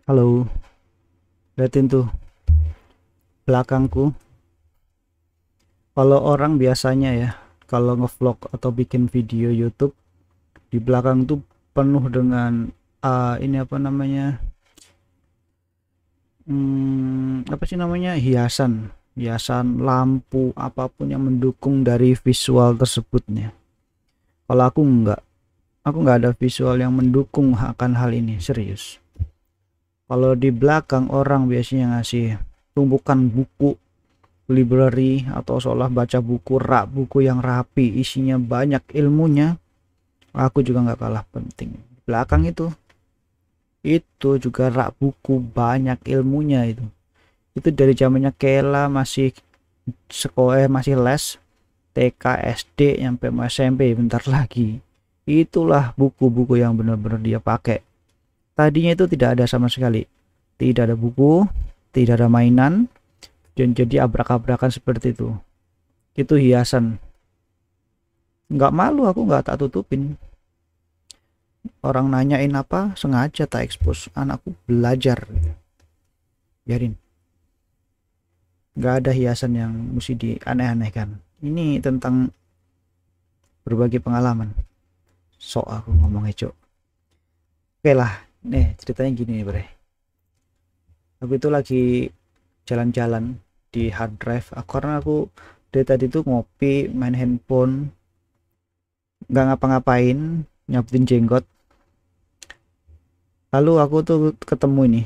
Halo, liatin tuh belakangku. Kalau orang biasanya ya, kalau ngevlog atau bikin video YouTube, di belakang tuh penuh dengan ini apa namanya? Apa sih namanya? Hiasan lampu apapun yang mendukung dari visual tersebutnya. Kalau aku nggak ada visual yang mendukung akan hal ini, serius. Kalau di belakang orang biasanya ngasih tumpukan buku library atau seolah baca buku buku yang rapi isinya banyak ilmunya. Aku juga nggak kalah penting belakang itu juga rak buku banyak ilmunya. Itu dari zamannya Kela masih sekolah, masih les TK SD sampai SMP bentar lagi. Itulah buku-buku yang benar-benar dia pakai. Tadinya itu tidak ada sama sekali, tidak ada buku, tidak ada mainan, dan jadi abrak-abrakan seperti itu hiasan. Nggak malu, aku nggak tak tutupin. Orang nanyain apa sengaja tak expose, anakku belajar, biarin. Nggak ada hiasan yang mesti dianeh-anehkan. Ini tentang berbagi pengalaman. Sok aku ngomongnya cok. Oke lah, nih ceritanya gini nih bre. Aku itu lagi jalan-jalan di hard drive karena aku dari tadi tuh ngopi, main handphone, nggak ngapa-ngapain, nyaputin jenggot. Lalu aku tuh ketemu ini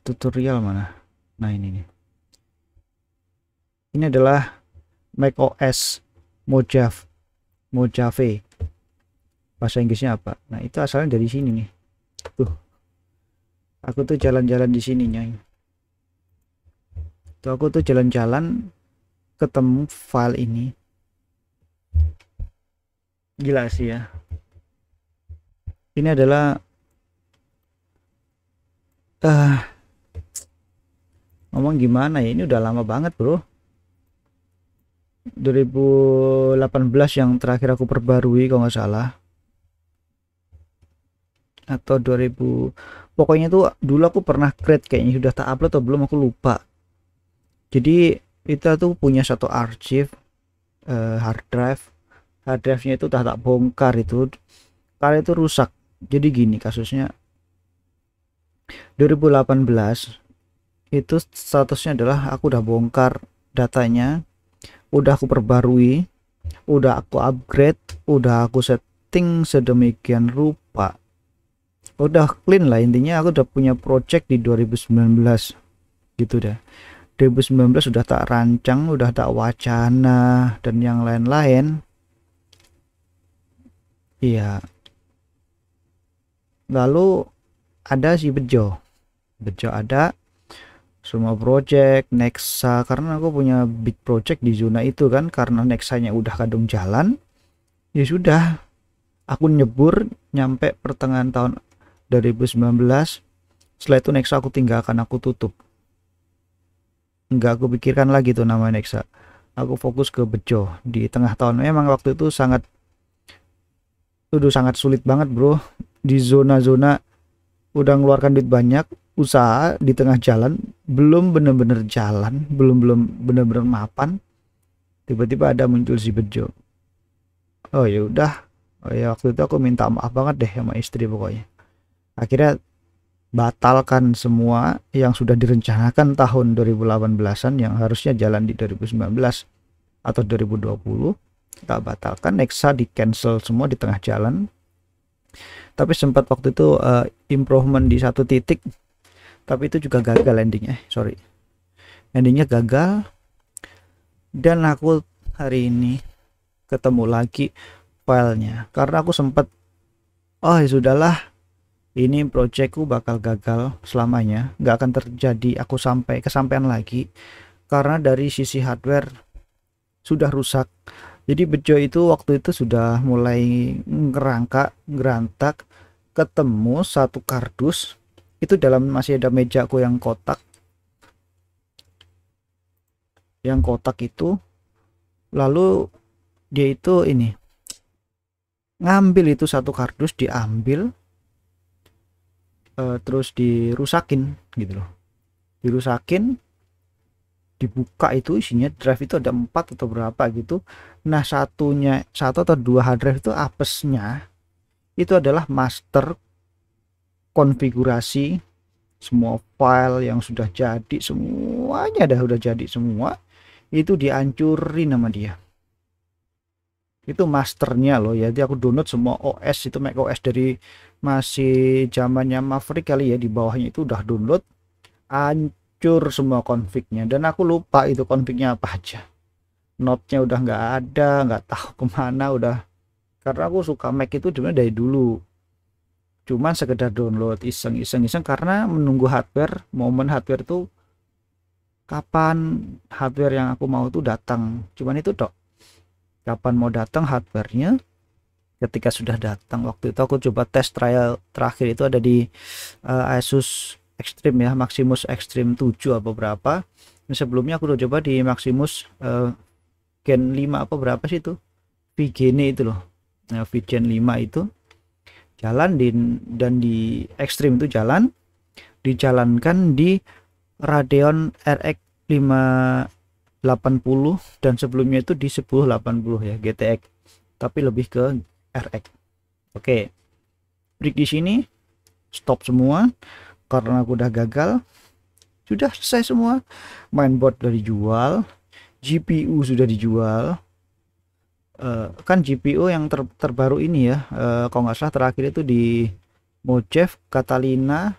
tutorial mana. Nah ini adalah macOS Mojave. Mojave bahasa Inggrisnya apa. Nah itu asalnya dari sini nih tuh. Aku tuh jalan-jalan di sini nyai. Tuh aku tuh jalan-jalan ketemu file ini. Gila sih ya. Ini adalah ngomong gimana ya, ini udah lama banget bro. 2018 yang terakhir aku perbarui kalau nggak salah, atau 2000, pokoknya tuh dulu aku pernah create, kayaknya sudah tak upload atau belum aku lupa. Jadi kita tuh punya satu arsip hard drive-nya itu tak bongkar. Itu kali itu rusak. Jadi gini kasusnya, 2018 itu statusnya adalah aku udah bongkar datanya, udah aku perbarui, udah aku upgrade, udah aku setting sedemikian rupa, udah clean lah intinya. Aku udah punya project di 2019 gitu dah. 2019 udah tak rancang, udah tak wacana dan yang lain-lain. Iya, lalu ada si Bejo ada semua project Nexa, karena aku punya big project di zona itu kan. Karena Nexanya udah kadung jalan, ya sudah aku nyebur nyampe pertengahan tahun 2019. Setelah itu Nexa aku tinggalkan, aku tutup, nggak aku pikirkan lagi tuh nama Nexa. Aku fokus ke Bejo di tengah tahun. Memang waktu itu sangat sulit banget bro, di zona-zona udah ngeluarkan duit banyak, usaha di tengah jalan belum bener-bener jalan, belum belum bener-bener mapan, tiba-tiba ada muncul si Bejo. Oh ya udah, oh ya waktu itu aku minta maaf banget deh sama istri pokoknya. Akhirnya batalkan semua yang sudah direncanakan tahun 2018-an yang harusnya jalan di 2019 atau 2020. Kita batalkan, Nexa di cancel semua di tengah jalan. Tapi sempat waktu itu improvement di satu titik, tapi itu juga gagal endingnya. Endingnya gagal. Dan aku hari ini ketemu lagi filenya karena aku sempat, oh ya sudahlah, ini projectku bakal gagal selamanya, nggak akan terjadi aku sampai kesampaian lagi karena dari sisi hardware sudah rusak. Jadi Bejo itu waktu itu sudah mulai ngerantak, ketemu satu kardus itu dalam, masih ada mejaku yang kotak itu. Lalu dia itu ngambil itu satu kardus, diambil, terus dirusakin gitu loh, dirusakin, dibuka, itu isinya drive itu ada 4 atau berapa gitu. Nah, satu atau dua hard drive itu apesnya itu adalah master konfigurasi semua file yang sudah jadi, semuanya udah jadi semua, itu dihancurin sama dia. Itu masternya loh ya. Jadi aku download semua OS itu, Mac OS dari masih zamannya Maverick kali ya, di bawahnya itu udah download, hancur semua confignya, dan aku lupa itu confignya apa aja. Notnya udah nggak ada, nggak tahu kemana udah, karena aku suka Mac itu sebenarnya dari dulu, cuman sekedar download iseng karena menunggu hardware, momen hardware tuh kapan hardware yang aku mau tuh datang, cuman itu dok, kapan mau datang hardwarenya. Ketika sudah datang, waktu itu aku coba tes trial terakhir itu ada di Asus Extreme ya, Maximus Extreme 7 apa berapa. Sebelumnya aku udah coba di Maximus Gen 5 apa berapa sih itu, VGN itu loh. Nah, VGen 5 itu jalan dan di Extreme itu dijalankan di Radeon RX 580, dan sebelumnya itu di 1080 ya, GTX, tapi lebih ke RX. Oke, break di sini, stop semua karena aku udah gagal. Sudah selesai semua, mainboard udah dijual, GPU sudah dijual. Kan GPU yang terbaru ini ya, kalau nggak salah terakhir itu di Mojave, Catalina,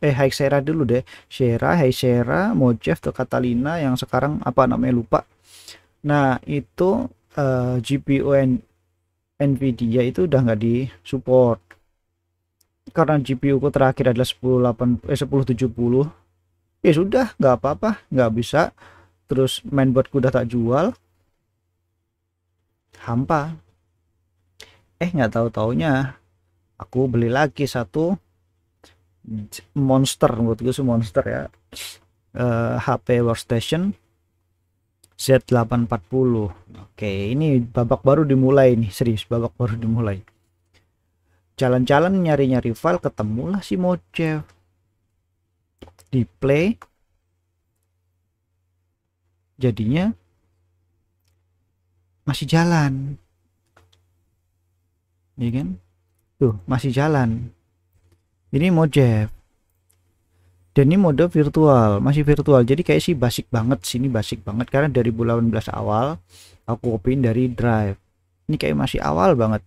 Hyacera dulu deh, Hyacera, Mojave atau Catalina, yang sekarang apa namanya lupa. Nah itu GPU Nvidia itu udah nggak di support, karena GPU ku terakhir adalah 1070. Ya sudah, nggak apa-apa, nggak bisa. Terus mainboardku udah tak jual, hampa. Nggak tahu taunya aku beli lagi satu monster, menurut gue monster ya, HP workstation Z840. Oke, ini babak baru dimulai nih, serius babak baru dimulai. Jalan-jalan nyari-nyari file, ketemulah si Mojave, di play, jadinya masih jalan ya kan, tuh masih jalan. Ini Mojave, dan ini mode virtual, masih virtual, jadi kayak sih basic banget, sini basic banget karena 2018 awal aku kopiin dari drive. Ini kayak masih awal banget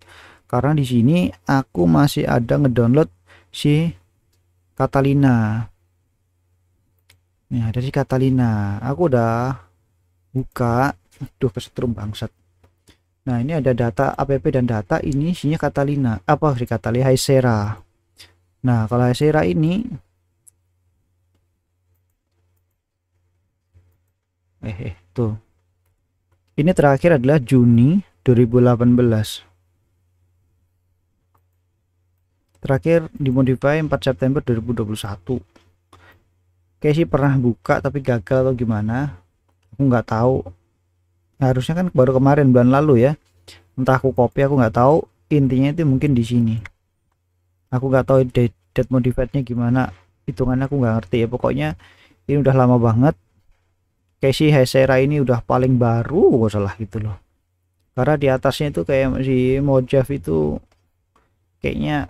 karena di sini aku masih ada ngedownload si Catalina. Nih ada si Catalina, aku udah buka, tuh kesetrum bangsat. Nah ini ada data app dan data, ini isinya Catalina, apa sih Catalina, Hyacera. Nah kalau Hyacera ini tuh, ini terakhir adalah Juni 2018, terakhir dimodify 4 September 2021. Kayak sih pernah buka tapi gagal atau gimana, aku nggak tahu. Harusnya kan baru kemarin, bulan lalu ya, entah aku copy, aku nggak tahu. Intinya itu mungkin di sini, aku nggak tahu date modifiednya gimana, hitungannya aku nggak ngerti ya. Pokoknya ini udah lama banget. Kayak si Hyacera ini udah paling baru kok salah gitu loh, karena di atasnya itu kayak si Mojave itu kayaknya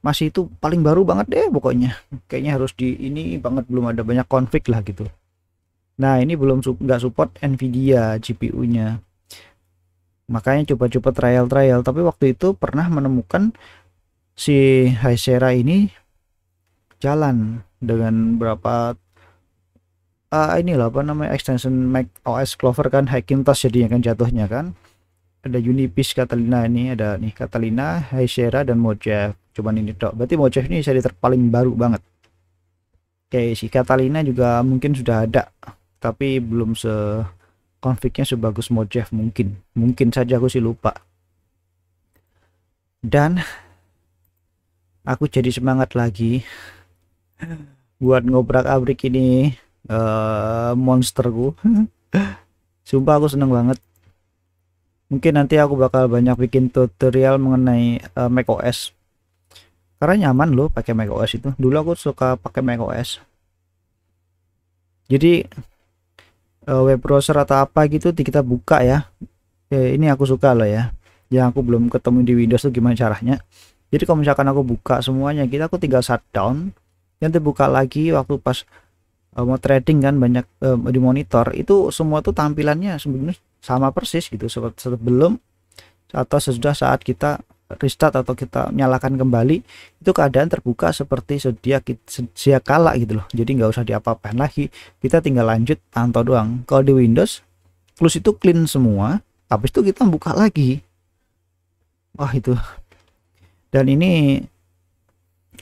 masih itu paling baru banget deh pokoknya. Kayaknya harus di ini banget, belum ada banyak konflik lah gitu. Nah ini belum nggak support Nvidia GPU nya, makanya coba-coba trial, tapi waktu itu pernah menemukan si Hyacera ini jalan dengan berapa inilah apa namanya, extension Mac OS Clover kan, Hackintosh jadinya kan jatuhnya kan. Ada Unipiece, Catalina, ini ada nih Catalina, Hyacera dan Mojave. Cuman ini dok, berarti Mojave ini seri terpaling baru banget. Kayak si Catalina juga mungkin sudah ada, tapi belum konfliknya sebagus Mojave, mungkin saja, aku sih lupa. Dan aku jadi semangat lagi buat ngobrak-abrik ini monsterku. Sumpah aku seneng banget. Mungkin nanti aku bakal banyak bikin tutorial mengenai macOS, karena nyaman loh pakai macOS itu. Dulu aku suka pakai macOS. Jadi web browser atau apa gitu kita buka ya. Ini aku suka loh ya. Yang aku belum ketemu di Windows tuh gimana caranya. Jadi kalau misalkan aku buka semuanya, aku tinggal shutdown, nanti buka lagi waktu pas mau trading kan banyak di monitor itu semua tuh tampilannya sebenarnya sama persis gitu sebelum atau sesudah saat kita restart atau kita nyalakan kembali, itu keadaan terbuka seperti sedia kala gitu loh. Jadi nggak usah diapa-apain lagi, kita tinggal lanjut pantau doang. Kalau di Windows plus itu clean semua, habis itu kita buka lagi. Wah itu. Dan ini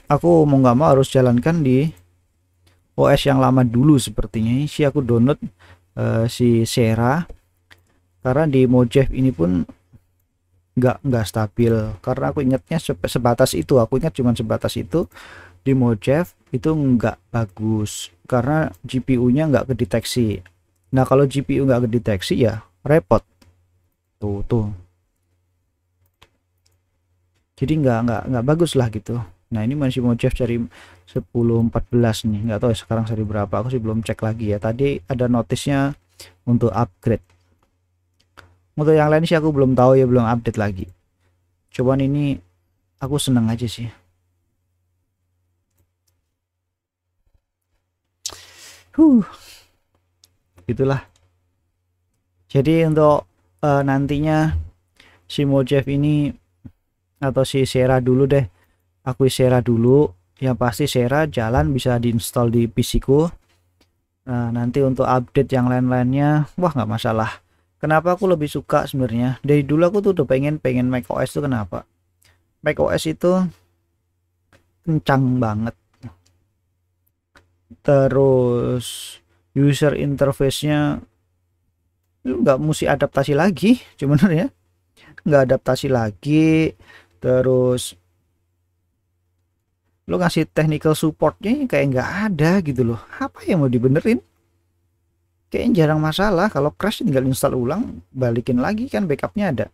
aku mau nggak mau harus jalankan di OS yang lama dulu sepertinya. Ini sih aku download si Sera, karena di Mojave ini pun nggak stabil, karena aku ingatnya sebatas itu, aku ingat cuma sebatas itu. Di Mojave itu nggak bagus karena GPU-nya nggak kedeteksi. Nah kalau GPU nggak kedeteksi ya repot tuh. Jadi nggak bagus lah gitu. Nah ini masih Mojave dari 10.14 nih, nggak tahu sekarang seri berapa, aku sih belum cek lagi ya. Tadi ada notisnya untuk upgrade. Untuk yang lain sih aku belum tahu ya, belum update lagi. Cuman ini aku seneng aja sih. Itulah. Jadi untuk nantinya si Mojave ini atau si Sera dulu deh, aku Sera dulu. Yang pasti Sera jalan bisa diinstal di PC ku. Nah nanti untuk update yang lain-lainnya wah nggak masalah. Kenapa aku lebih suka sebenarnya, dari dulu aku tuh udah pengen macOS tuh. Kenapa? macOS itu kencang banget, terus user interface-nya nggak mesti adaptasi lagi, cuman ya nggak adaptasi lagi. Terus lo ngasih technical supportnya kayak nggak ada gitu loh. Apa yang mau dibenerin? Kayaknya jarang masalah, kalau crash tinggal install ulang, balikin lagi kan, backupnya ada.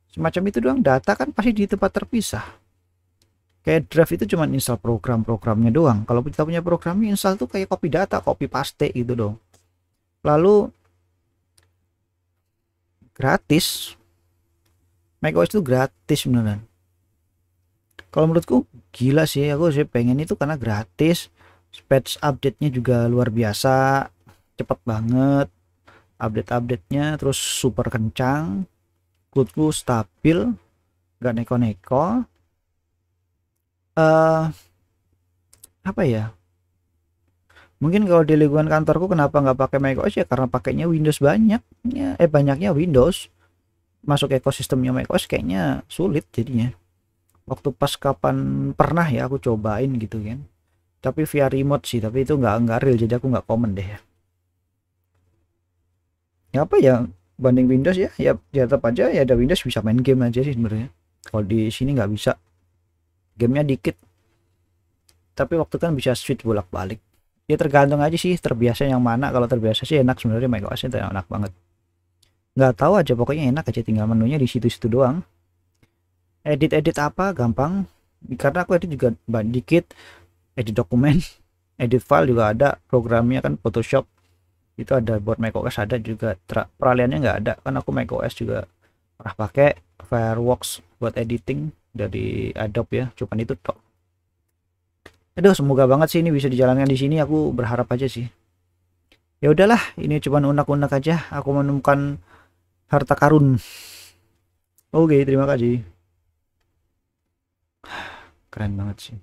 Semacam itu doang. Data kan pasti di tempat terpisah. Kayak drive itu cuma install program-programnya doang. Kalau kita punya programnya install tuh kayak copy data, copy paste gitu dong. Lalu gratis, macOS itu gratis beneran. Kalau menurutku gila sih, aku sih pengen itu karena gratis. Patch update-nya juga luar biasa, cepet banget update-nya, terus super kencang, menurutku stabil, gak neko-neko. Apa ya, mungkin kalau di lingkungan kantorku kenapa nggak pakai macOS ya karena pakainya Windows banyaknya Windows, masuk ekosistemnya macOS kayaknya sulit jadinya. Waktu pas kapan pernah ya aku cobain gitu kan, tapi via remote sih, tapi itu nggak real, jadi aku nggak komen deh ya. Ya apa ya, banding Windows ya tetap aja ya, ada Windows bisa main game aja sih sebenarnya. Kalau di sini nggak bisa, gamenya dikit, tapi waktu kan bisa switch bolak-balik. Ya tergantung aja sih terbiasa yang mana. Kalau terbiasa sih enak sebenarnya, macOS itu enak banget, nggak tahu aja pokoknya enak aja, tinggal menunya di situ-situ doang. Edit apa gampang, karena aku edit juga dikit, edit dokumen edit file juga ada programnya kan, Photoshop itu ada buat macOS, ada juga peralihannya nggak ada kan. Aku macOS juga pernah pakai Fireworks buat editing dari Adobe ya, cuman itu tok. Aduh semoga banget sih ini bisa dijalankan di sini, aku berharap aja sih. Ya udahlah, ini cuman unek-unek aja, aku menemukan harta karun. Oke, terima kasih. Keren banget sih.